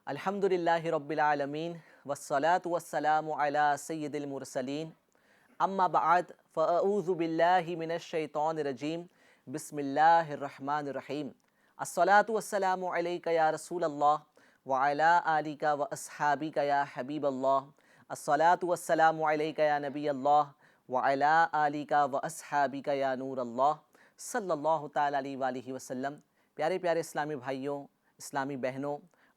الحمدللہ رب العالمین والصلاة والسلام علی سید المرسلین اما بعد فاعوذ باللہ من الشیطان الرجیم بسم اللہ الرحمن الرحیم الصلاة والسلام علیک یا رسول اللہ وعلی آلک واصحابک یا حبیب اللہ الصلاة والسلام علیک یا نبی اللہ وعلی آلک واصحابک یا نور اللہ صلی اللہ تعالیٰ علیہ وآلہ وسلم۔ پیارے پیارے اسلامی بھائیوں، اسلامی بہنوں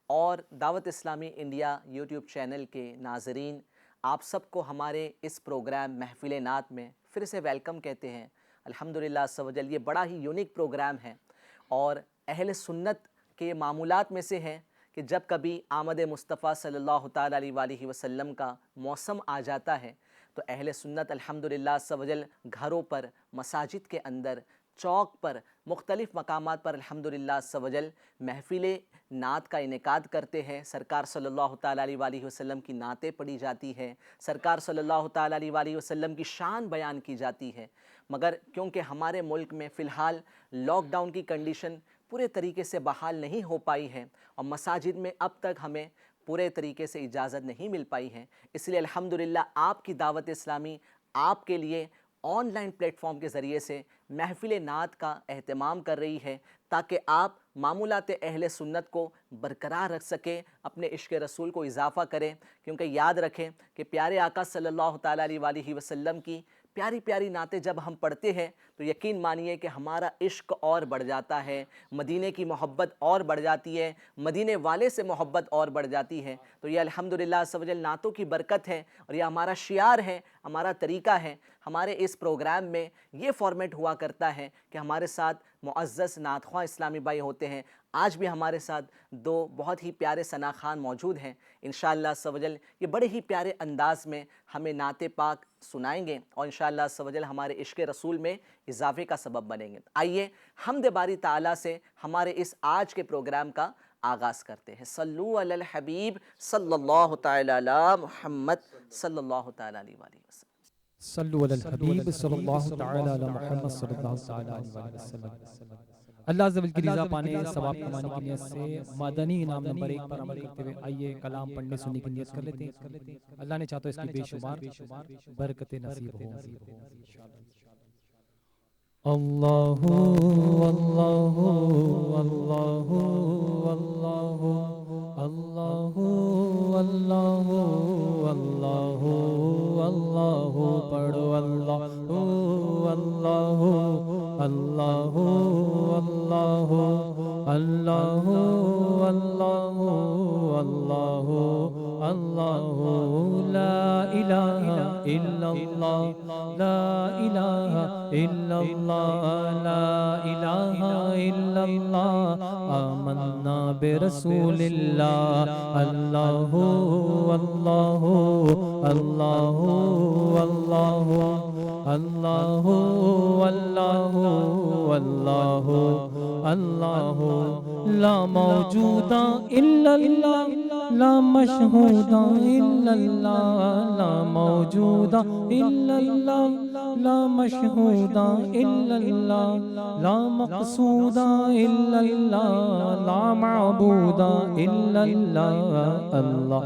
اور دعوت اسلامی انڈیا یوٹیوب چینل کے ناظرین، آپ سب کو ہمارے اس پروگرام محفل نعت میں پھر سے ویلکم کہتے ہیں۔ الحمدللہ عز و جل یہ بڑا ہی یونیک پروگرام ہے اور اہل سنت کے معمولات میں سے ہے کہ جب کبھی آمد مصطفیٰ صلی اللہ تعالیٰ علیہ وآلہ وسلم کا موسم آ جاتا ہے تو اہل سنت الحمدللہ عز و جل گھروں پر، مساجد کے اندر، چوک پر، مختلف مقامات پر الحمدللہ عز و جل محفل نعت کا انعقاد کرتے ہیں۔ سرکار صلی اللہ تعالیٰ علیہ وآلہ وسلم کی نعتیں پڑھی جاتی ہیں، سرکار صلی اللہ تعالیٰ علیہ وآلہ وسلم کی شان بیان کی جاتی ہے۔ مگر کیونکہ ہمارے ملک میں فی الحال لاک ڈاؤن کی کنڈیشن پورے طریقے سے بحال نہیں ہو پائی ہے اور مساجد میں اب تک ہمیں پورے طریقے سے اجازت نہیں مل پائی ہے، اس لیے الحمدللہ آپ کی دعوت اسلامی آپ کے لیے آن لائن پلیٹ فارم کے ذریعے سے محفل نعت کا اہتمام کر رہی ہے تاکہ آپ معمولات اہل سنت کو برقرار رکھ سکیں، اپنے عشق رسول کو اضافہ کریں، کیونکہ یاد رکھیں کہ پیارے آقا صلی اللہ تعالیٰ علیہ وآلہ وسلم کی پیاری پیاری نعتیں جب ہم پڑھتے ہیں تو یقین مانیے کہ ہمارا عشق اور بڑھ جاتا ہے، مدینے کی محبت اور بڑھ جاتی ہے، مدینے والے سے محبت اور بڑھ جاتی ہے۔ تو یہ الحمدللہ عز و جل نعتوں کی برکت ہے اور یہ ہمارا شعار ہے، ہمارا طریقہ ہے۔ ہمارے اس پروگرام میں یہ فارمیٹ ہوا کرتا ہے کہ ہمارے ساتھ معزز نعت خواں اسلامی بھائی ہوتے ہیں۔ آج بھی ہمارے ساتھ دو بہت ہی پیارے ثنا خوان موجود ہیں، انشاءاللہ عز و جل یہ بڑے ہی پیارے انداز میں ہمیں نعت پاک سنائیں گے اور انشاءاللہ عز و جل ہمارے عشق رسول میں اضافے کا سبب بنیں گے۔ آئیے حمد باری تعالیٰ سے ہمارے اس آج کے پروگرام کا آغاز کرتے ہیں۔ صلو علی الحبیب صلی اللہ تعالیٰ علی محمد صلی اللہ تعالیٰ علیہ وآلہ وسلم۔ صلو علی الحبیب صلی اللہ تعالی علی محمد صلی اللہ تعالی علیہ وسلم۔ اللہ عز و جل کی رضا پانے، ثواب کمانے کی نیت سے مدنی انعام نمبر 1 پر عمل کرتے ہوئے آئیے کلام پڑھنے سننے کی نیت کر لیتے ہیں۔ اللہ نے چاہا تو اس کی بے شمار برکتیں نصیب ہوں۔ اللہ اللہ اللہ اللہ اللہ اللہ اللہ اللہ پڑھو اللہ اللہ اللہ اللہ اللہ اللہ اللہ اللہ لا الہ الا اللہ لا الہ الا اللہ لا الہ الا اللہ آمنا برسول اللہ اللہ اللہ اللہ اللہ اللہ اللہ اللہ اللہ لا موجود الا اللہ لا مشہود الا اللہ لا موجود الا اللہ لا مشہود الا اللہ لا مقصود الا اللہ لا معبود الا اللہ اللہ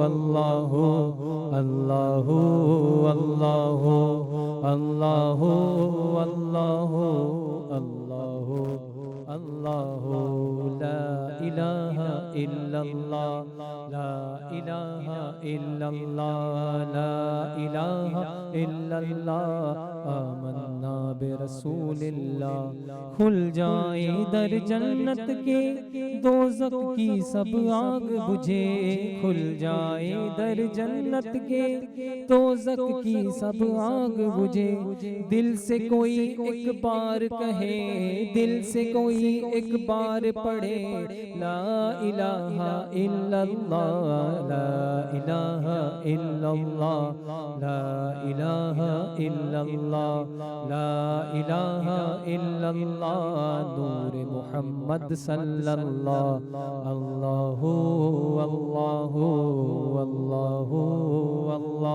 اللہ اللہ اللہ اللہ اللہ اللہ اللہ لا الہ الا اللہ لا الہ الا اللہ لا الہ الا اللہ آمنا برسول اللہ۔ کھل جائے در جنت کے دوزخ کی سب آگ بجھے، کھل جائے در جنت کے دوزخ کی سب آگ بجھے، دل سے کوئی ایک بار کہے، دل سے کوئی ایک بار پڑھے لا الہ الا اللہ لا الہ الا اللہ لا الہ الا اللہ لا الہ الا اللہ نور محمد صلی اللہ اللہ اللہ اللہ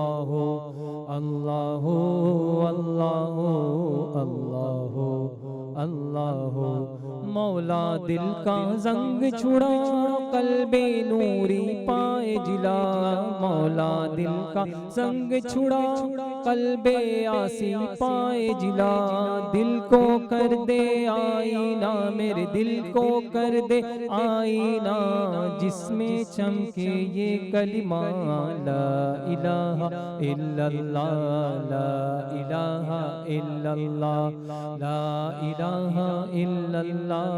اللہ اللہ اللہ اللہ اللہ مولا دل کا زنگ چھڑا، قلب قلب نوری پائے جلا، مولا دل کا سنگ چھڑا قلب آسی پائے جلا، دل کو کر دے آئینہ میرے دل کو کر دے آئینہ، جس میں چمکے یہ کلمہ لا الہ الا اللہ، لا الہ الا اللہ، لا الہ الا اللہ،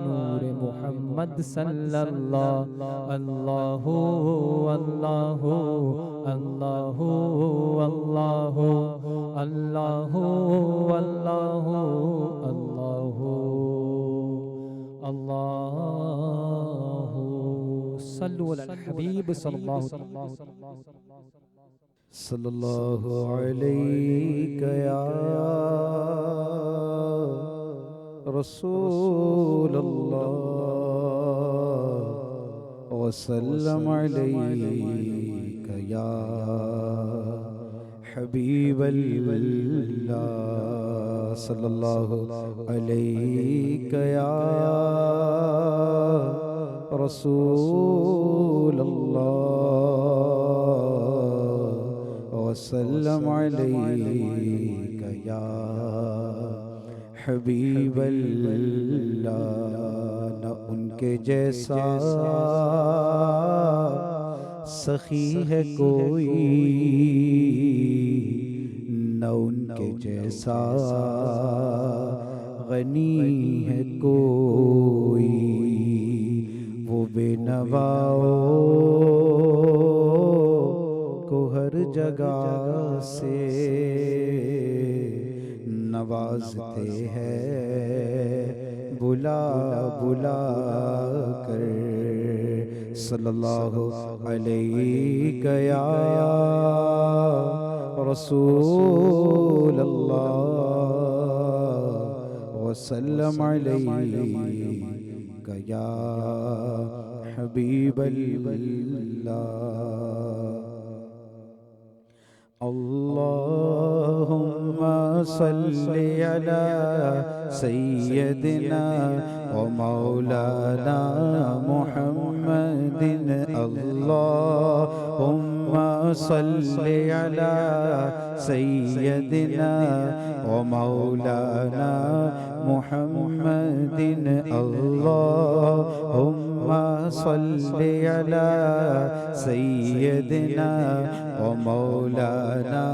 نور محمد صلی اللہ، اللہ اللہ اللہ اللہ اللہ اللہ اللہ اللہ، صلو علی الحبیب صلی اللہ صلی اللہ علیہ یا رسول اللہ وسلم علیہ یا حبیب اللہ، صلی اللہ علیہ یا رسول اللہ وسلم علیک یا حبیب اللہ، نہ ان کے جیسا سخی ہے کوئی، نہ ان کے جیسا غنی ہے کوئی، وہ بے نواؤں کو ہر جگہ سے نوازتے ہیں بلا بلا کر، صلی اللہ علیہ یا رسول اللہ وسلم علیہ یا حبیب اللہ، اللہم صلی علی سیدنا و مولانا محمد، اللہم صلی علی سیدنا و مولانا محمد، اللہم صلی علی سیدنا و مولانا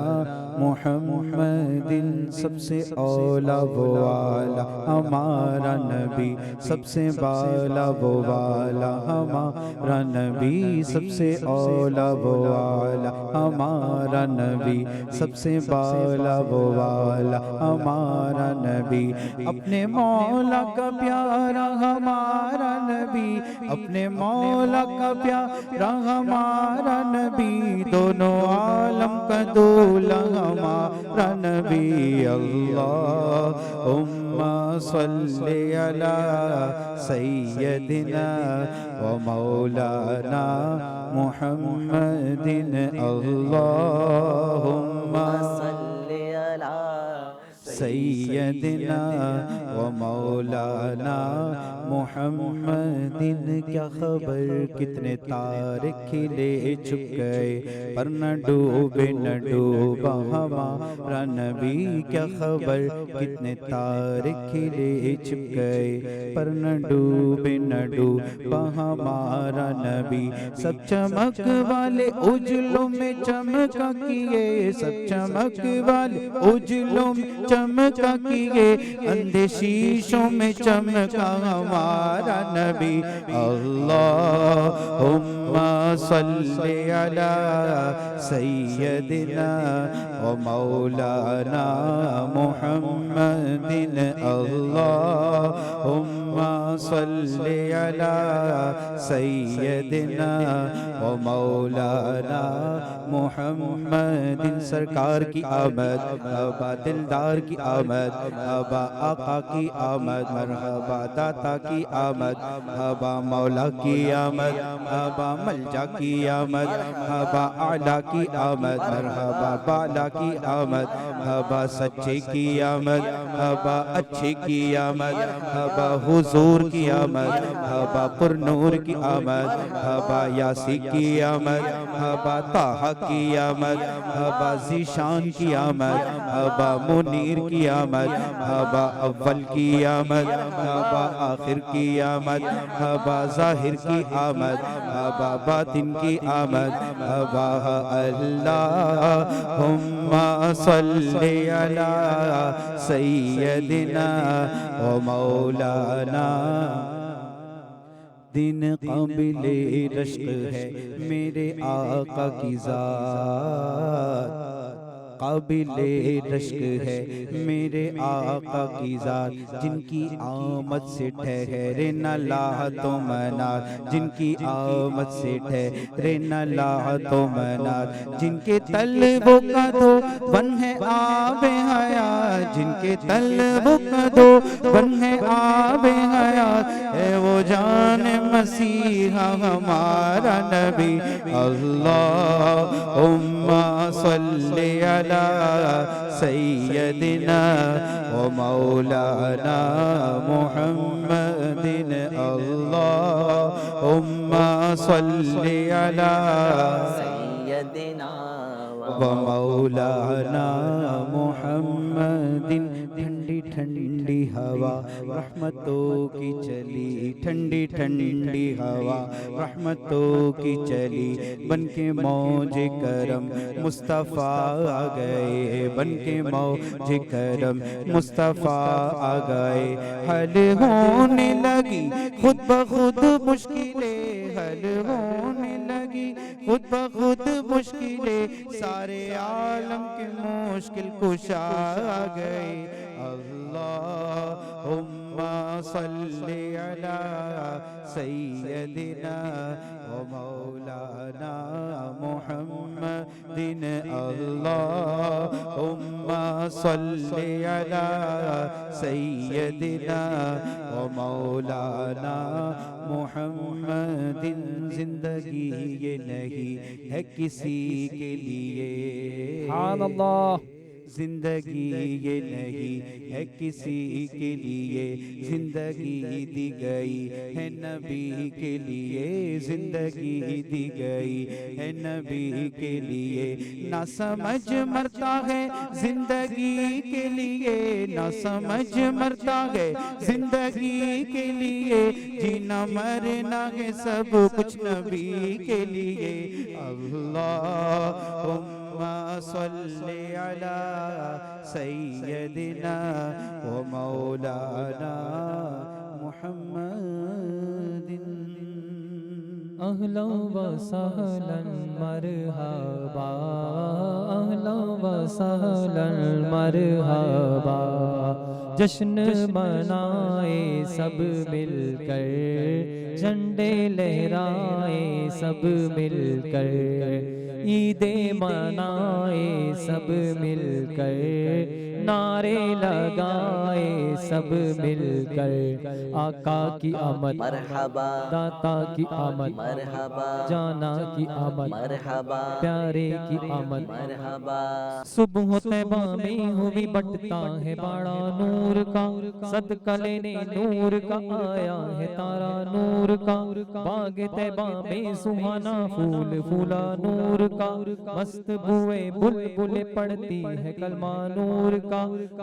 محمد، سب سے اولا وہ والا ہمارا نبی، سب سے بالا وہ والا ہمارا نبی، سب سے اولا وہ والا ہمارا نبی، سب سے بالا وہ والا ہمارا نبی، اپنے مولا کا پیارا ہمارا نبی، اپنے مولا کا پیارا ہمارا نبی، دونوں عالم کا دولا ہمارا نبی، اللہم صلی علی سیدنا و مولانا محمد، اللہم صلی علی سیدنا و مولانا محمد، کیا خبر کتنے تارے کھلے چھپ گئے پر نہ ڈوبے نہ ڈوبا ہمارا نبی، کیا خبر کتنے تارے کھلے چھپ گئے پر نہ ڈوبے نہ ڈوبا ہمارا نبی، سب چمک والے اجلوں میں چمکا کیے، سب چمک والے اجلوں میں چمکا کیے، اندھے شیشوں میں چمکا ہمارا نبی، اللہم صلی علی سیدنا و مولانا محمد، اللہم صلی علی سیدنا و مولانا محمد، سرکار کی آمد، ابا دلدار کی آمد، ابا آقا کی آمد، مرحبا داتا کی آمد، ابا مولا کی آمد، ابا ملجا کی آمد، ابا اعلیٰ کی آمد، مرحبا بالا کی آمد، ابا سچے کی آمد، ابا اچھے کی آمد، ابا حضور کی آمد، مرحبا پر نور کی آمد، مرحبا یاسی کی آمد، مرحبا طہ کی آمد، مرحبا ذیشان کی آمد، مرحبا منیر کی آمد، مرحبا اول کی آمد، مرحبا آخر کی آمد، مرحبا ظاہر کی آمد، مرحبا باطن کی آمد، مرحبا اللہم صلی علی سیدنا و مولانا۔ دن قابل رشق ہے میرے آقا کی ذات، قابل رشق ہے میرے آقا کی ذات، جن کی آمد سے ٹھہرے نہ لات و منات، جن کی آمد سے ٹھہرے نہ لات و منات، جن کے طلبوں کا دو بن ہے آب حیات، جن کے طلبوں کا دو بن ہے آب حیات، ہے وہ جان مسیحا ہمارا نبی۔ اللہم صلی علی سیدنا و مولانا محمد، اللہم صلی علی سیدنا و مولانا محمد۔ ٹھنڈی ٹھنڈی ہوا رحمتوں کی چلی، ٹھنڈی ٹھنڈی ہوا رحمتوں کی چلی، بن کے موج کرم مصطفیٰ آ گئے، بن کے موج کرم مصطفیٰ آ گئے، حل ہونے لگی خود بخود مشکلیں، حل ہونے لگی خود بخود مشکلیں، سارے عالم کے مشکل کشا آ گئے۔ اللہم صلی علی سیدنا و مولانا محمد، اللہم صلی علی سیدنا و مولانا محمد۔ زندگی یہ نہیں ہے کسی کے لیے، سبحان اللہ۔ زندگی یہ نہیں ہے کسی کے لیے، زندگی دی گئی ہے نبی کے لیے، زندگی دی گئی ہے نبی کے لیے، نہ سمجھ مرتا ہے زندگی کے لیے، نہ سمجھ مرتا ہے زندگی کے لیے، جینا مرنا ہے سب کچھ نبی کے لیے۔ اللہم صلی علی سیدنا و مولانا محمد۔ اہلا و سہلا مرحبا، اہلا و سہلا مرحبا، جشن منائے سب مل کر، جھنڈے لہرائے سب مل کر، عیدیں منائے سب مل کر، نعرے لگائے سب مل کر، آقا کی آمد مرحبا، داتا کی آمد مرحبا، جانا کی آمد مرحبا، پیارے کی آمد۔ مرحبا۔ صبح طیبہ میں ہوئی بٹتا ہے بڑا نور کا، صدقہ لینے نور کا آیا ہے تارا نور کا، باغ طیبہ میں سہانا پھول پھولا نور کا، مست بوئے بلبل پڑتی ہے کلمہ نور کا،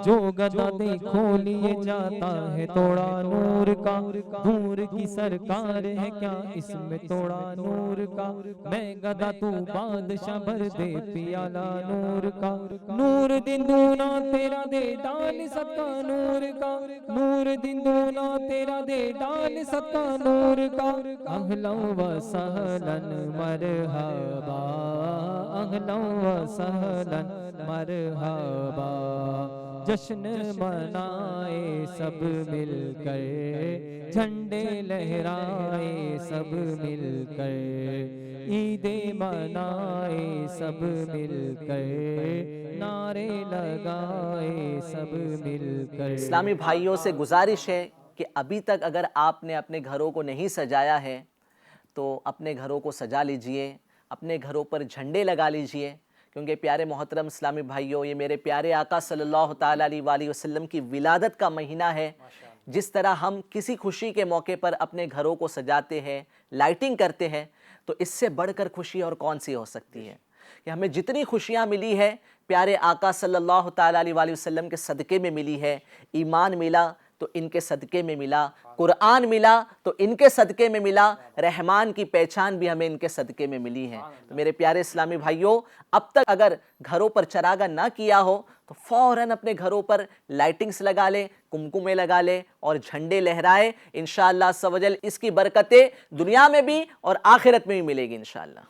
جو گدا دیکھو لیے جاتا ہے توڑا نور کا، نور کی سرکار ہے کیا اس میں توڑا نور کا، میں گدا تو بادشاہ بھر دے پیالہ نور کا، نور دن دونا تیرا دے ڈال صدقہ نور کا، نور دن دونا تیرا دے ڈال صدقہ نور کا، اہلا و سہلا مرحبا، اہلا و سہلا مرحبا، جشن منائے سب مل کر، جھنڈے لہرائے سب مل کر، عیدیں منائے سب مل کر، نعرے لگائے سب مل کر۔ اسلامی بھائیوں سے گزارش ہے کہ ابھی تک اگر آپ نے اپنے گھروں کو نہیں سجایا ہے تو اپنے گھروں کو سجا لیجئے، اپنے گھروں پر جھنڈے لگا لیجئے، کیونکہ پیارے محترم اسلامی بھائیوں، یہ میرے پیارے آقا صلی اللہ تعالیٰ علیہ وآلہ وسلم کی ولادت کا مہینہ ہے، جس طرح ہم کسی خوشی کے موقع پر اپنے گھروں کو سجاتے ہیں، لائٹنگ کرتے ہیں، تو اس سے بڑھ کر خوشی اور کون سی ہو سکتی ہے کہ ہمیں جتنی خوشیاں ملی ہے پیارے آقا صلی اللہ تعالیٰ علیہ وآلہ وسلم کے صدقے میں ملی ہے۔ ایمان ملا تو ان کے صدقے میں ملا، قرآن ملا تو ان کے صدقے میں ملا، رحمان کی پہچان بھی ہمیں ان کے صدقے میں ملی ہے۔ تو میرے پیارے اسلامی بھائیوں، اب تک اگر گھروں پر چراغاں نہ کیا ہو تو فوراً اپنے گھروں پر لائٹنگز لگا لیں، کمکمے لگا لیں اور جھنڈے لہرائے۔ انشاءاللہ عز و جل اس کی برکتیں دنیا میں بھی اور آخرت میں بھی ملے گی انشاءاللہ۔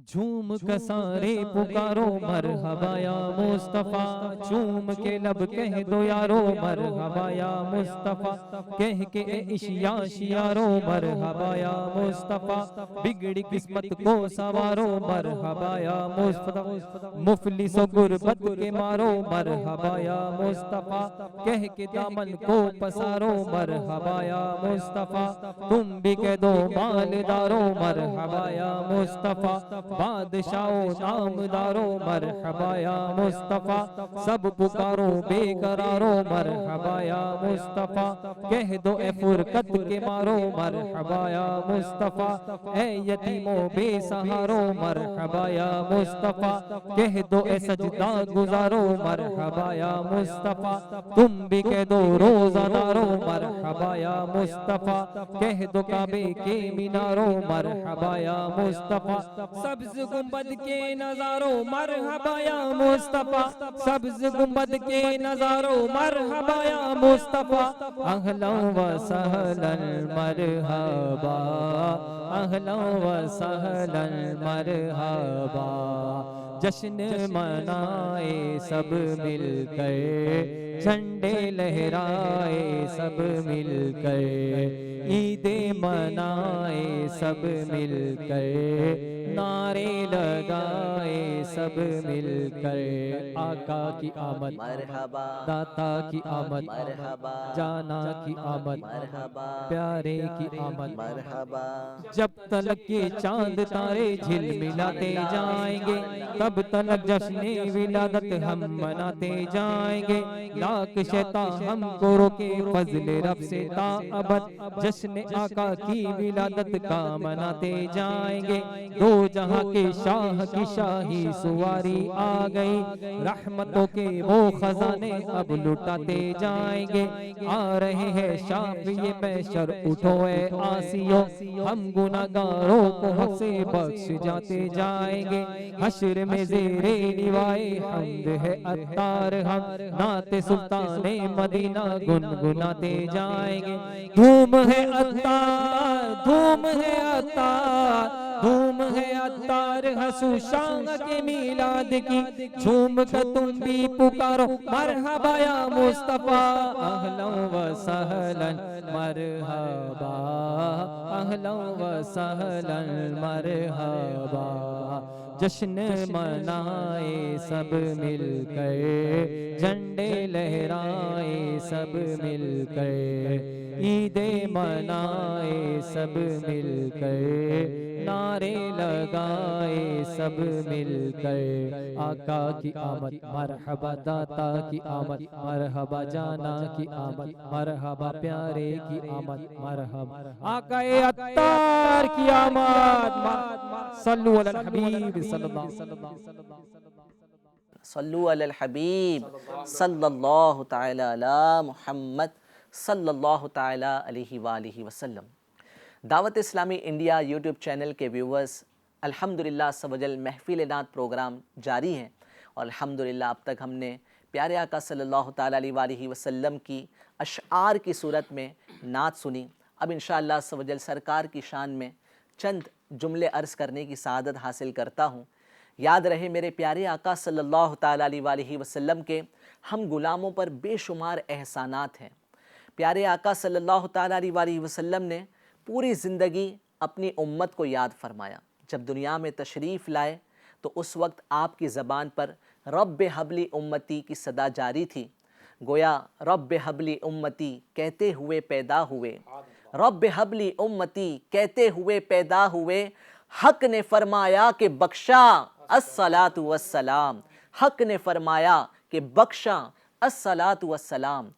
جھوم کا سارے پکارو مرحبا یا مصطفیٰ، چوم کے لب کہہ دو یارو مرحبا یا مصطفیٰ، کہہ کے اے اشیا شیارو مرحبا یا مصطفیٰ، بگڑی قسمت کو سوارو مرحبا یا مصطفیٰ، مفلس و غربت کے مارو مرحبا یا مصطفیٰ، کہہ کے دامن کو پسارو مرحبا یا مصطفیٰ، تم بھی کہہ دو مالدارو مرحبا یا مصطفیٰ، بادشاہو نامدارو مرحبا یا مصطفیٰ، سب پکارو بے قرارو مرحبا یا مصطفیٰ، کہہ دو اے فرقت کے مارو مرحبا یا مصطفیٰ، اے یتیمو بے سہارو مرحبا یا مصطفیٰ، کہہ دو اے سجدہ گزارو مرحبا یا مصطفیٰ، تم بھی کہہ دو روزہ دارو مرحبا یا مصطفیٰ، کہہ دو کعبے کے مینارو مرحبا یا مصطفیٰ، سبز گنبد کے نظارو مرحبا یا مصطفیٰ، سبز گنبد کے نظارو مرحبا یا مصطفیٰ، اہلا و سہلا مرحبا، اہلا و سہلا مرحبا، جشن منائے سب مل کر، جھنڈے لہرائے سب مل کر، عید منائے سب مل کر، نعرے لگائے سب مل کر، آقا کی آمد مرحبا، داتا کی آمد مرحبا، جانا کی آمد مرحبا، پیارے کی آمد، مرحبا۔ جب تلک یہ چاند تارے جھل ملاتے جائیں گے تب تلک جشن ولادت ہم مناتے جائیں گے، لاکھ شیطان ہم کو روکے فضل رب سے تا ابد، جشن آقا کی ولادت کا مناتے جائیں گے، دو جہاں کے شاہ کی شاہی سواری آ گئی، رحمتوں کے وہ خزانے اب لٹاتے جائیں گے، آ رہے ہیں شاف یہ محشر اٹھو اے آسیو، ہم گناہگاروں کو حق سے بخش جاتے جائیں گے، حشر میں زیر لوائے حمد ہے عطار، ہم نعت سلطان مدینہ گنگناتے جائیں گے، دھوم ہے عطار، دھوم ہے عطار، دھوم ہے عطار حسو شاہ کے میلاد کی، جھوم کر تم بھی پکارو مرحبا یا مصطفیٰ، اہلا و سہلا مرحبا، اہلا و سہلا مرحبا، جشن منائے سب مل کر، جھنڈے لہرائے سب مل کر، عید منائے سب مل کر، نعرے لگائے سب مل کر، آقا کی آمد مرحبا، داتا کی آمد مرحبا، جانا کی آمد مرحبا، پیارے کی آمد مرحبا، آقا عطار کی آمد، صلو علی الحبیب صلی اللہ علیہ وسلم، صلو علی الحبیب صلی اللہ تعالی علی محمد صلی اللہ تعالی علیہ وآلہ وسلم۔ دعوت اسلامی انڈیا یوٹیوب چینل کے ویورز، الحمدللہ عز و جل محفل نعت پروگرام جاری ہیں، اور الحمدللہ اب تک ہم نے پیارے آقا صلی اللہ تعالی علیہ وآلہ وسلم کی اشعار کی صورت میں نعت سنی۔ اب انشاءاللہ عز و جل سرکار کی شان میں چند جملے عرض کرنے کی سعادت حاصل کرتا ہوں۔ یاد رہے میرے پیارے آقا صلی اللہ تعالی علیہ وآلہ وسلم کے ہم غلاموں پر بے شمار احسانات ہیں۔ پیارے آقا صلی اللہ تعالی علیہ وآلہ وسلم نے پوری زندگی اپنی امت کو یاد فرمایا۔ جب دنیا میں تشریف لائے تو اس وقت آپ کی زبان پر رب حبلی امتی کی صدا جاری تھی، گویا رب حبلی امتی کہتے ہوئے پیدا ہوئے، رب حبلی امتی کہتے ہوئے پیدا ہوئے، حق نے فرمایا کہ بخشا الصلاۃ والسلام، حق نے فرمایا کہ بخشا الصلاۃ والسلام۔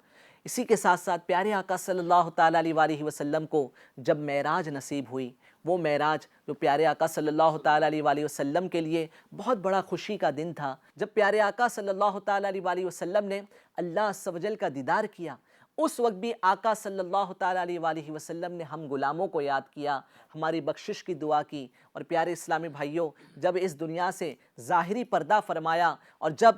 اسی کے ساتھ ساتھ پیارے آقا صلی اللہ تعالیٰ علیہ وسلم کو جب معراج نصیب ہوئی، وہ معراج جو پیارے آقا صلی اللہ تعالیٰ علیہ وسلم کے لیے بہت بڑا خوشی کا دن تھا، جب پیارے آقا صلی اللہ تعالیٰ علیہ وسلم نے اللہ عز و جل کا دیدار کیا، اس وقت بھی آقا صلی اللہ تعالیٰ علیہ وسلم نے ہم غلاموں کو یاد کیا، ہماری بخشش کی دعا کی، اور پیارے اسلامی بھائیوں، جب اس دنیا سے ظاہری پردہ فرمایا اور جب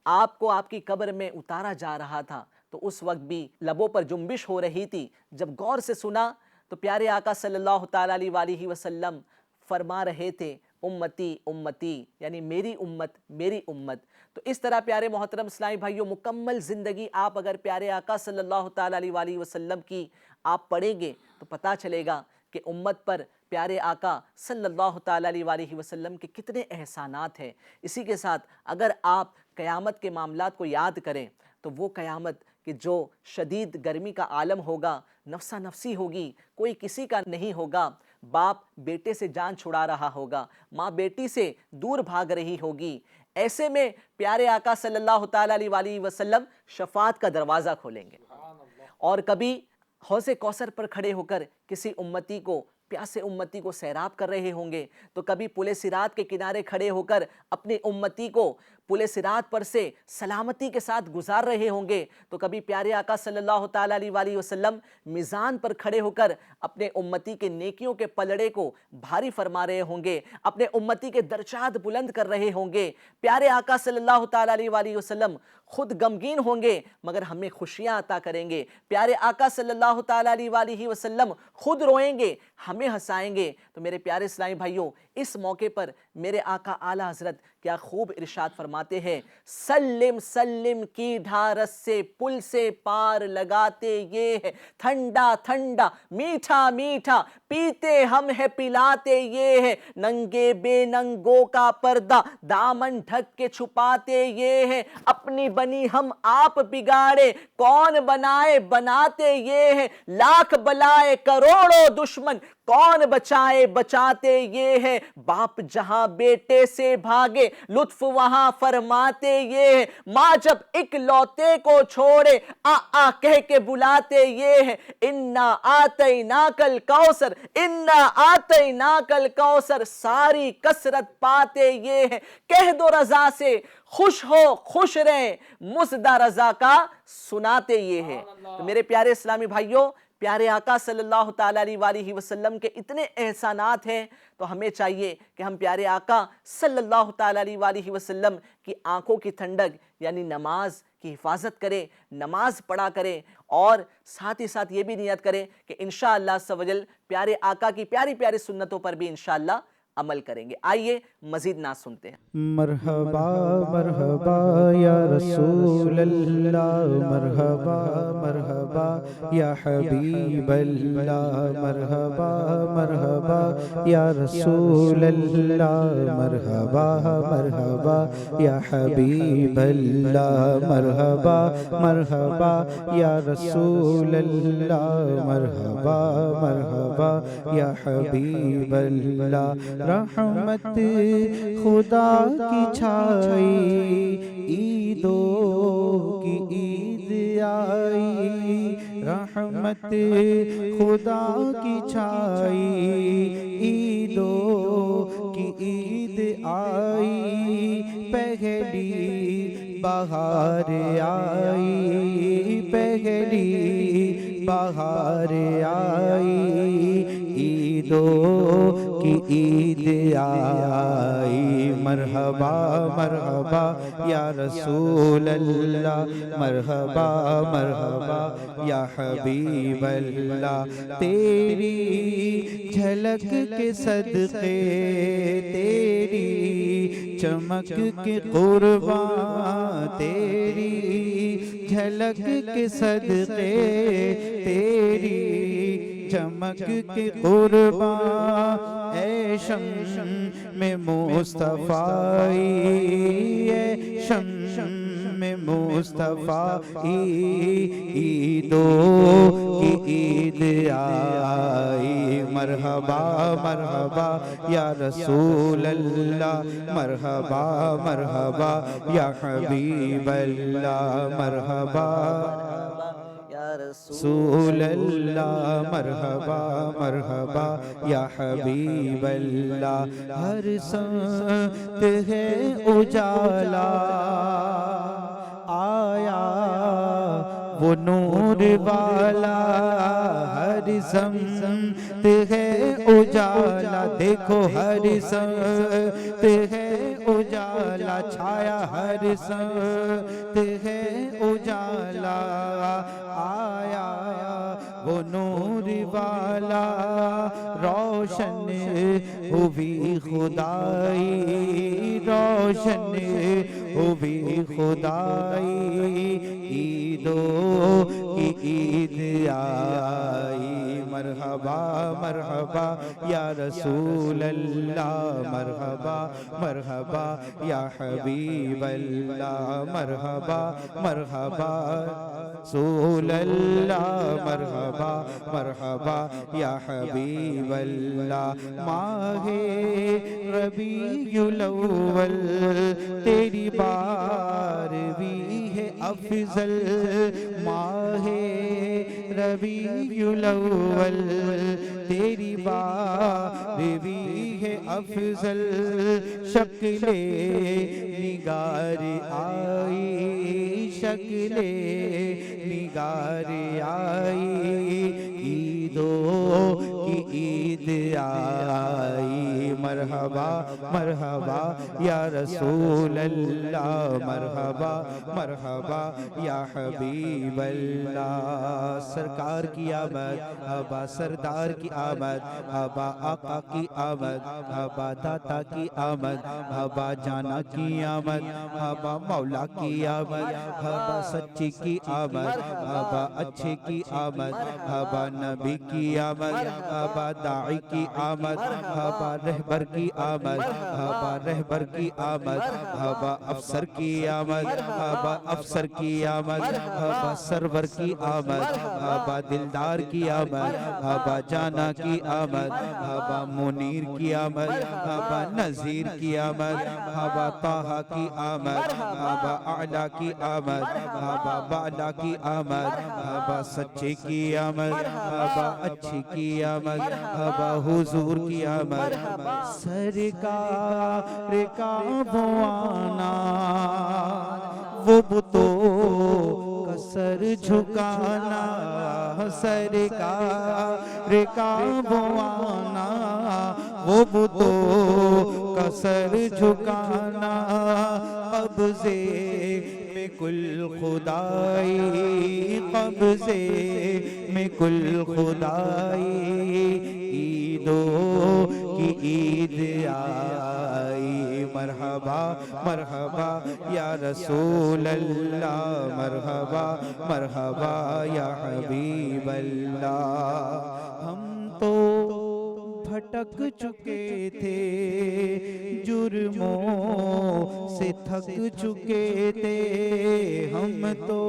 آپ کو آپ کی قبر میں اتارا جا رہا تھا تو اس وقت بھی لبوں پر جنبش ہو رہی تھی۔ جب غور سے سنا تو پیارے آقا صلی اللہ تعالیٰ علیہ وسلم فرما رہے تھے امتی امتی، یعنی میری امت میری امت۔ تو اس طرح پیارے محترم اسلامی بھائیوں، مکمل زندگی آپ اگر پیارے آقا صلی اللہ تعالیٰ علیہ وسلم کی آپ پڑھیں گے تو پتہ چلے گا کہ امت پر پیارے آقا صلی اللہ تعالیٰ علیہ وسلم کے کتنے احسانات ہیں۔ اسی کے ساتھ اگر آپ قیامت کے معاملات کو یاد کریں تو وہ قیامت کہ جو شدید گرمی کا عالم ہوگا، نفسا نفسی ہوگی، کوئی کسی کا نہیں ہوگا، باپ بیٹے سے جان چھڑا رہا ہوگا، ماں بیٹی سے دور بھاگ رہی ہوگی، ایسے میں پیارے آقا صلی اللہ تعالیٰ علیہ وسلم شفاعت کا دروازہ کھولیں گے، اور کبھی حوض کوثر پر کھڑے ہو کر کسی امتی کو، پیاسے امتی کو سیراب کر رہے ہوں گے، تو کبھی پل صراط کے کنارے کھڑے ہو کر اپنی امتی کو پل صراط پر سے سلامتی کے ساتھ گزار رہے ہوں گے، تو کبھی پیارے آقا صلی اللہ تعالیٰ علیہ وسلم میزان پر کھڑے ہو کر اپنے امتی کے نیکیوں کے پلڑے کو بھاری فرما رہے ہوں گے، اپنے امتی کے درجات بلند کر رہے ہوں گے۔ پیارے آقا صلی اللہ تعالیٰ علیہ وسلم خود غمگین ہوں گے مگر ہمیں خوشیاں عطا کریں گے۔ پیارے آقا صلی اللہ تعالیٰ علیہ وسلم خود روئیں گے، ہمیں ہنسائیں گے۔ تو میرے پیارے اسلامی بھائیوں، اس موقع پر میرے آقا اعلیٰ حضرت کیا خوب ارشاد فرماتے ہیں، سلم سلم کی ڈھارس سے پل سے پار لگاتے یہ ہے، ٹھنڈا ٹھنڈا میٹھا میٹھا پیتے ہم ہے پلاتے یہ ہے، ننگے بے ننگوں کا پردہ دامن ڈھک کے چھپاتے یہ ہے، اپنی بنی ہم آپ بگاڑے کون بنائے بناتے یہ ہے، لاکھ بلائے کروڑوں دشمن کون بچائے بچاتے یہ ہے، باپ جہاں بیٹے سے بھاگے لطف وہاں فرماتے یہ ہے، ماں جب ایک لوتے کو چھوڑے آ آ کہہ کے بلاتے یہ ہے، انا آتیناک الکوثر انا آتیناک الکوثر، ساری کثرت پاتے یہ ہے، کہہ دو رضا سے خوش ہو خوش رہیں، مزدہ رضا کا سناتے یہ ہے۔ تو میرے پیارے اسلامی بھائیوں، پیارے آقا صلی اللہ تعالیٰ علیہ وسلم کے اتنے احسانات ہیں، تو ہمیں چاہیے کہ ہم پیارے آقا صلی اللہ تعالیٰ علیہ وسلم کی آنکھوں کی ٹھنڈک یعنی نماز کی حفاظت کریں، نماز پڑھا کریں، اور ساتھ ہی ساتھ یہ بھی نیت کریں کہ انشاءاللہ عز و جل پیارے آقا کی پیاری پیاری سنتوں پر بھی انشاءاللہ عمل کریں گے۔ آئیے مزید نعت سنتے ہیں۔ مرحبا مرحبا یا رسول اللہ، مرحبا مرحبا یا حبیب اللہ، مرحبا مرحبا یا رسول اللہ، مرحبا مرحبا یا حبیب اللہ، مرحبا مرحبا یا رسول اللہ، مرحبا مرحبا یا حبیب اللہ۔ رحمت خدا کی چھائی، عیدوں کی عید آئی، رحمت خدا کی چھائی، عیدوں کی عید آئی، پہلی بہار آئی، پہلی بہار آئی، عیدوں کی عید آئی، مرحبا مرحبا یا رسول اللہ، مرحبا مرحبا یا حبیب اللہ۔ تیری جھلک کے صدقے، تیری چمک کے قربان، تیری جھلک کے صدقے، تیری چمک کے قربان، اے شمع مصطفیٰ، اے شمع مصطفیٰ، عیدوں کی عید آئی، مرحبا مرحبا یا رسول اللہ، مرحبا مرحبا یا حبیب اللہ، مرحبا یا رسول اللہ مرحبا مرحبا یا حبیب اللہ ہر سمت ہے اجالا آیا وہ نور والا ہر سمت ہے اجالا دیکھو ہر سمت ہے اجالا چھایا ہر سمت ہے اجالا آیا وہ نور والا روشن ہوئی خدائی روشن ہوئی خدائی عیدوں کی عید آئی مرحبا مرحبا یا رسول اللہ مرحبا مرحبا یا حبیب اللہ مرحبا مرحبا رسول اللہ مرحبا مرحبا یا حبیب اللہ ماہ ربیع الاول تیری بارہویں ہے افضل ماہ ربیع الاول تیری بارہویں ہے افضل شکل نگار آئی شکل نگار آئی عیدوں کی عید آئی مرحبا مرحبا یا رسول اللہ مرحبا مرحبا یا حبیب اللہ سرکار کی آمد ابا سردار کی آمد ابا آقا کی آمد ابا داتا کی آمد ابا جانا کی آمد ابا مولا کی آمد ابا سچی کی آمد ابا اچھے کی آمد ابا نبی کی آمد ابا داعی کی آمد ابا رہبر کی آمد ابا رہبر کی آمد ابا افسر کی آمد ابا افسر کی آمد ابا سرور کی آمد ابا دلدار کی آمد ابا جانا کی آمد ابا منیر کی آمد ابا نذیر کی آمد ابا طہ کی آمد ابا اعلیٰ کی آمد ابا بالا کی آمد ابا سچے کی آمد ابا اچھی کی آمد ابا حضور کی آمد سرکار کا بوانا وہ بتوں کا سر جھکانا سرکار کا بوانا وہ بتوں کا سر جھکانا قبضے میں کل خدائی قبضے میں کل خدائی عیدوں کی عید آئی مرحبا مرحبا یا رسول اللہ مرحبا مرحبا یا حبیب اللہ ہم تو بھٹک چکے تھے جرموں سے تھک چکے تھے ہم تو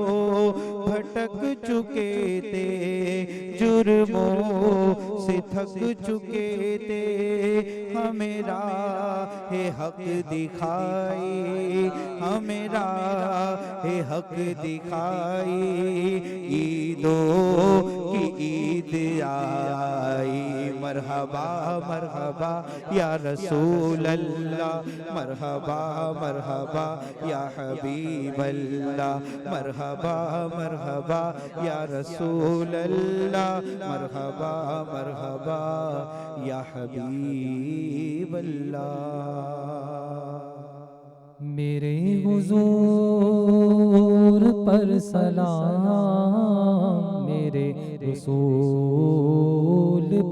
بھٹک چکے تھے جرموں سے تھک چکے تھے ہمیں راہ حق دکھائی ہمیں راہ حق دکھائی عیدوں کی عید آئی مرحبا مرحبا یا رسول اللہ مرحبا مرحبا یا حبیب اللہ مرحبا مرحبا یا رسول اللہ مرحبا مرحبا یا حبیب اللہ میرے حضور پر سلام میرے رسول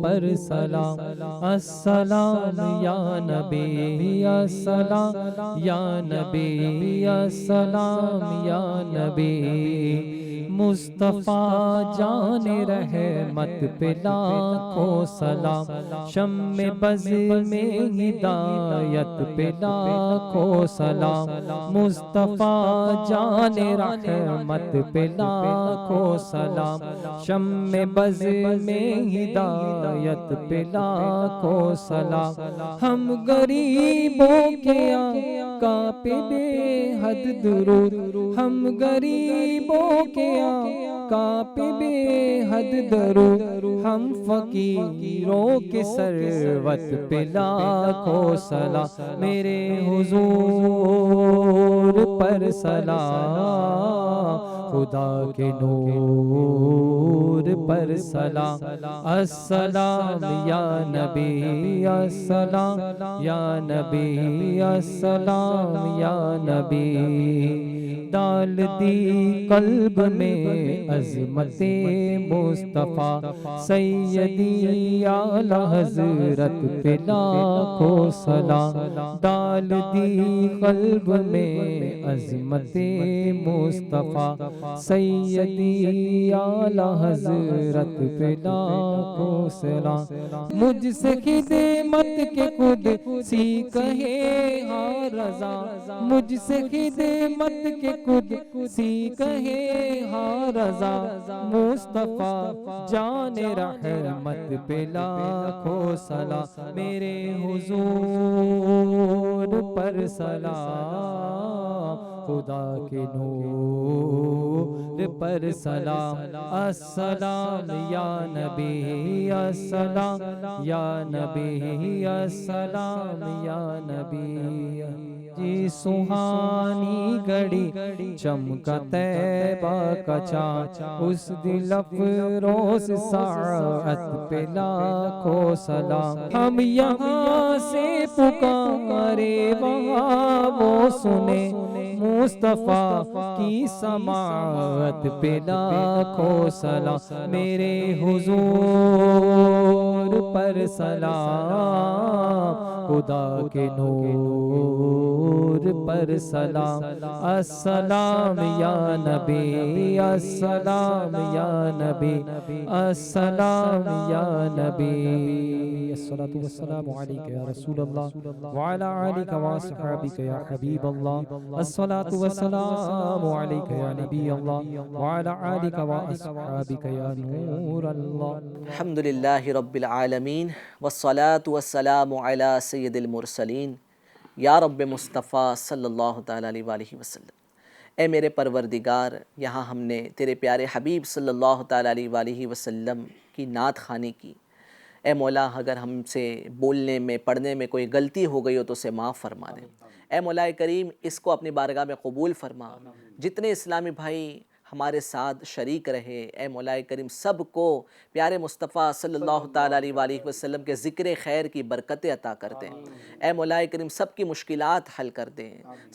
پر سلام السلام یا نبی السلام یا نبی السلام یا نبی مصطفیٰ جان رحمت پہ لاکھوں سلام شمع بز میں ہدایت پہ لاکھوں سلام مصطفیٰ جان رحمت پہ لاکھوں سلام شمع بز میں ہدایت پہ لاکھوں سلام ہم غریبوں کے آقا پہ بے حد درود ہم غریبوں کے آقا پہ بے حد درود، ہم فقیروں کے سروت پہ لاکھوں سلام، میرے حضور پر سلام، خدا کے نور پر سلام، السلام یا نبی السلام یا نبی السلام یا نبی، ڈال دی قلب میں عظمت مصطفیٰ سیدی اعلی حضرت پہ لاکھوں سلام، ڈال دی قلب میں عظمت مصطفیٰ سیدی اعلی حضرت پہ لاکھوں سلام، مجھ سے خدمت کے خود سی کہے ہاں رضا، مجھ سے خدمت کے خود سی کہے ہاں رضا، مصطفیٰ جان رحمت پہ لاکھوں سلام، میرے حضور پر سلام، خدا کے نور پر سلام، السلام یا نبی السلام یا نبی السلام یا نبی، جی سہانی گھڑی چمکا طیبہ کا چاند، اس دل افروز ساعت پہ لاکھوں سلام، ہم یہاں سے پکارے وہاں وہ سنے، مصطفیٰ کی سماعت پہ لاکھوں سلام، میرے حضور پر سلام، خدا کے نور پر سلام، السلام یا نبی السلام یا نبی السلام یا نبی، الصلاة والسلام علیک یا رسول اللہ وعلی آلک واصحابک یا حبیب اللہ، الصلاة والسلام علیک یا نبی اللہ وعلی آلک واصحابک یا نور اللہ۔ الحمدللہ رب العالمین والصلاة والسلام علی سید المرسلین یا رب مصطفیٰ صلی اللہ تعالیٰ علیہ وآلہ وسلم۔ اے میرے پروردگار، یہاں ہم نے تیرے پیارے حبیب صلی اللہ تعالیٰ علیہ وآلہ وسلم کی نعت خوانی کی۔ اے مولا، اگر ہم سے بولنے میں پڑھنے میں کوئی غلطی ہو گئی ہو تو اسے معاف فرما دے۔ اے مولا کریم، اس کو اپنی بارگاہ میں قبول فرما۔ جتنے اسلامی بھائی ہمارے ساتھ شریک رہے، اے مولا کریم سب کو پیارے مصطفیٰ صلی اللہ تعالیٰ علیہ وآلہ وسلم کے ذکر خیر کی برکتیں عطا کر دیں۔ اے مولا کریم سب کی مشکلات حل کر دیں،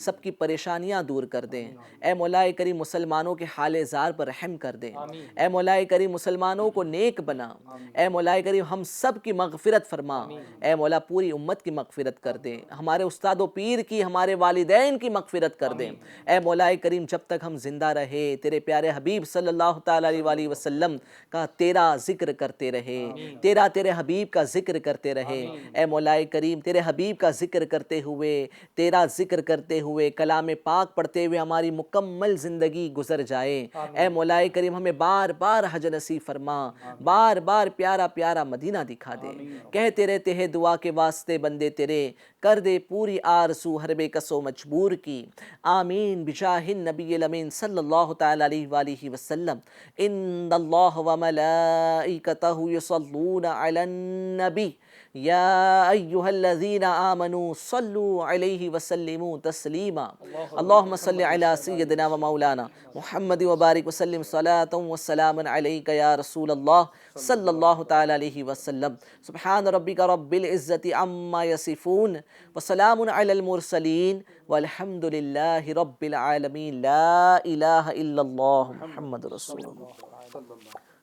سب کی پریشانیاں دور کر دیں۔ اے مولا کریم مسلمانوں کے حال زار پر رحم کر دیں۔ اے مولا کریم مسلمانوں کو نیک بنا۔ اے مولا کریم ہم سب کی مغفرت فرما۔ اے مولا پوری امت کی مغفرت کر دیں، ہمارے استاد و پیر کی، ہمارے والدین کی مغفرت کر دیں۔ اے مولا کریم جب تک ہم زندہ رہے تیرے پیارے حبیب صلی اللہ تعالیٰ علیہ وآلہ وسلم کا تیرا ذکر کرتے رہے، تیرے حبیب کا ذکر کرتے رہے۔ اے مولا کریم تیرے حبیب کا ذکر کرتے ہوئے، تیرا ذکر کرتے ہوئے، کلام پاک پڑھتے ہوئے ہماری مکمل زندگی گزر جائے۔ اے مولا کریم ہمیں بار بار حج نصیب فرما، بار بار پیارا پیارا مدینہ دکھا دے۔ کہتے رہتے ہیں دعا کے واسطے بندے تیرے، کر دے پوری آرزو ہر بے کس و مجبور کی، آمین بجاہ النبی الامین صلی اللہ تعالیٰ علیہ وآلہ وسلم۔ ان اللہ وملائکتہ یصلون علی النبی یا ایہا الذین آمنوا صلوا علیہ وسلموا تسلیما، اللہم صلی علی سیدنا و مولانا محمد وبارک وسلم صلاۃ وسلام علیک یا رسول اللہ صلی اللہ تعالیٰ علیہ وسلم۔ سبحان ربک رب العزت عما یصفون وسلام علی المرسلین والحمد للہ رب العالمین، لا الہ الا اللہ محمد رسول اللہ۔